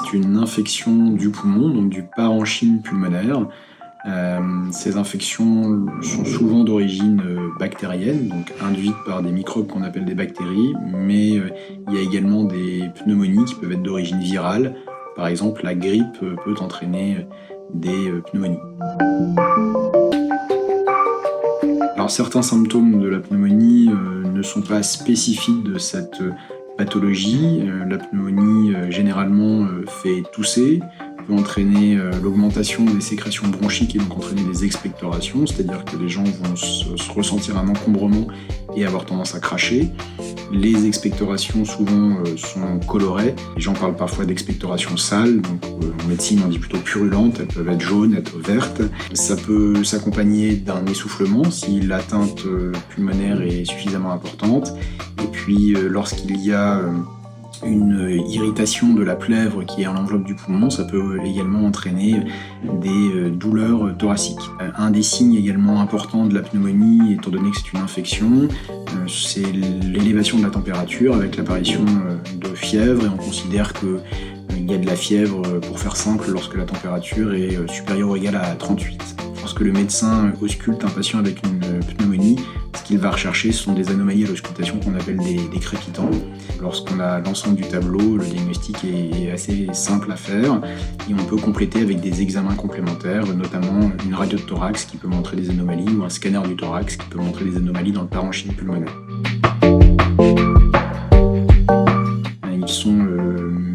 C'est une infection du poumon, donc du parenchyme pulmonaire. Ces infections sont souvent d'origine bactérienne, donc induites par des microbes qu'on appelle des bactéries, mais il y a également des pneumonies qui peuvent être d'origine virale. Par exemple, la grippe peut entraîner des pneumonies. Alors certains symptômes de la pneumonie ne sont pas spécifiques de cette pathologie. La pneumonie généralement fait tousser, peut entraîner l'augmentation des sécrétions bronchiques et donc entraîner des expectorations, c'est-à-dire que les gens vont se ressentir un encombrement et avoir tendance à cracher. Les expectorations souvent sont colorées. Les gens parlent parfois d'expectorations sales, donc en médecine on dit plutôt purulentes, elles peuvent être jaunes, être vertes. Ça peut s'accompagner d'un essoufflement si l'atteinte pulmonaire est suffisamment importante. Et puis lorsqu'il y a une irritation de la plèvre qui est à l'enveloppe du poumon, ça peut également entraîner des douleurs thoraciques. Un des signes également importants de la pneumonie, étant donné que c'est une infection, c'est l'élévation de la température avec l'apparition de fièvre, et on considère qu'il y a de la fièvre, pour faire simple, lorsque la température est supérieure ou égale à 38. Lorsque le médecin ausculte un patient avec une pneumonie, ce qu'il va rechercher, ce sont des anomalies à l'auscultation qu'on appelle des crépitants. Lorsqu'on a l'ensemble du tableau, le diagnostic est assez simple à faire et on peut compléter avec des examens complémentaires, notamment une radio de thorax qui peut montrer des anomalies ou un scanner du thorax qui peut montrer des anomalies dans le parenchyme pulmonaire. Ils sont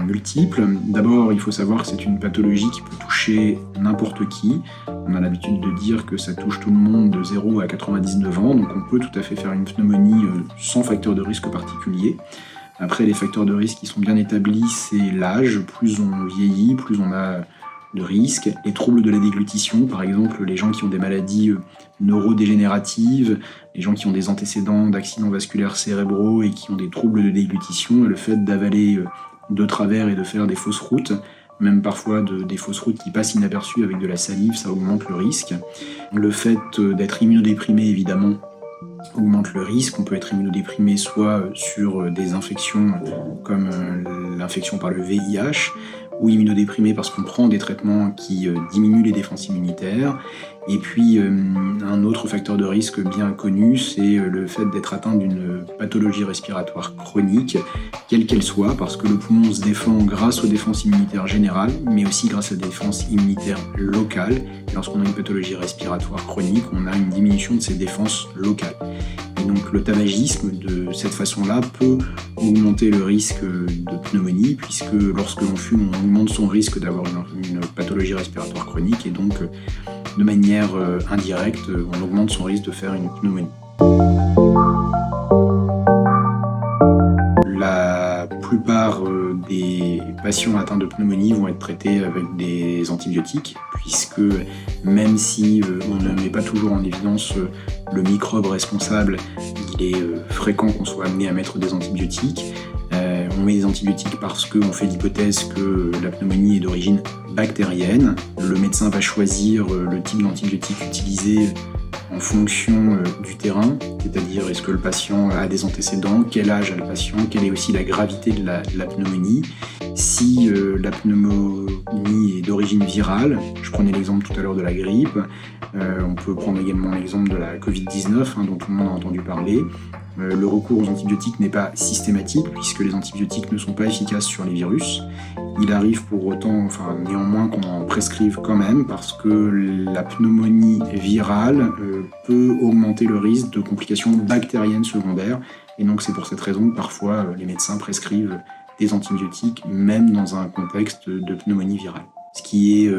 multiples. D'abord, il faut savoir que c'est une pathologie qui peut toucher n'importe qui. On a l'habitude de dire que ça touche tout le monde de 0 à 99 ans, donc on peut tout à fait faire une pneumonie sans facteur de risque particulier. Après, les facteurs de risque qui sont bien établis, c'est l'âge. Plus on vieillit, plus on a de risques. Les troubles de la déglutition, par exemple, les gens qui ont des maladies neurodégénératives, les gens qui ont des antécédents d'accidents vasculaires cérébraux et qui ont des troubles de déglutition, et le fait d'avaler de travers et de faire des fausses routes, même parfois des fausses routes qui passent inaperçues avec de la salive, ça augmente le risque. Le fait d'être immunodéprimé, évidemment, augmente le risque. On peut être immunodéprimé soit sur des infections comme l'infection par le VIH, ou immunodéprimé parce qu'on prend des traitements qui diminuent les défenses immunitaires. Et puis un autre facteur de risque bien connu, c'est le fait d'être atteint d'une pathologie respiratoire chronique, quelle qu'elle soit, parce que le poumon se défend grâce aux défenses immunitaires générales, mais aussi grâce à des défenses immunitaires locales. Et lorsqu'on a une pathologie respiratoire chronique, on a une diminution de ces défenses locales. Et donc le tabagisme, de cette façon-là, peut augmenter le risque de pneumonie, puisque lorsque l'on fume, on augmente son risque d'avoir une pathologie respiratoire chronique, et donc de manière indirecte, on augmente son risque de faire une pneumonie. La plupart des patients atteints de pneumonie vont être traités avec des antibiotiques, puisque même si on ne met pas toujours en évidence le microbe responsable, il est fréquent qu'on soit amené à mettre des antibiotiques. On met des antibiotiques parce qu'on fait l'hypothèse que la pneumonie est d'origine bactérienne. Le médecin va choisir le type d'antibiotique utilisé en fonction du terrain, c'est-à-dire est-ce que le patient a des antécédents, quel âge a le patient, quelle est aussi la gravité de la pneumonie. Si la pneumonie est d'origine virale, je prenais l'exemple tout à l'heure de la grippe, on peut prendre également l'exemple de la Covid-19 dont tout le monde a entendu parler. Le recours aux antibiotiques n'est pas systématique puisque les antibiotiques ne sont pas efficaces sur les virus. Il arrive pour autant, néanmoins qu'on en prescrive quand même parce que la pneumonie virale peut augmenter le risque de complications bactériennes secondaires, et donc c'est pour cette raison que parfois les médecins prescrivent des antibiotiques même dans un contexte de pneumonie virale. Ce qui est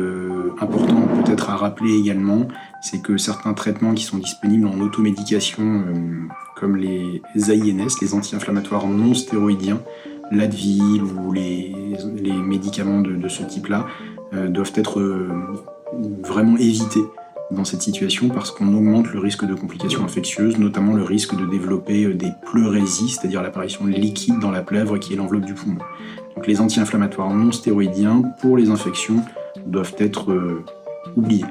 important peut-être à rappeler également, c'est que certains traitements qui sont disponibles en automédication, comme les AINS, les anti-inflammatoires non stéroïdiens, l'Advil ou les médicaments de ce type-là, doivent être vraiment évités dans cette situation parce qu'on augmente le risque de complications infectieuses, notamment le risque de développer des pleurésies, c'est-à-dire l'apparition de liquide dans la plèvre qui est l'enveloppe du poumon. Donc les anti-inflammatoires non stéroïdiens pour les infections doivent être oubliés.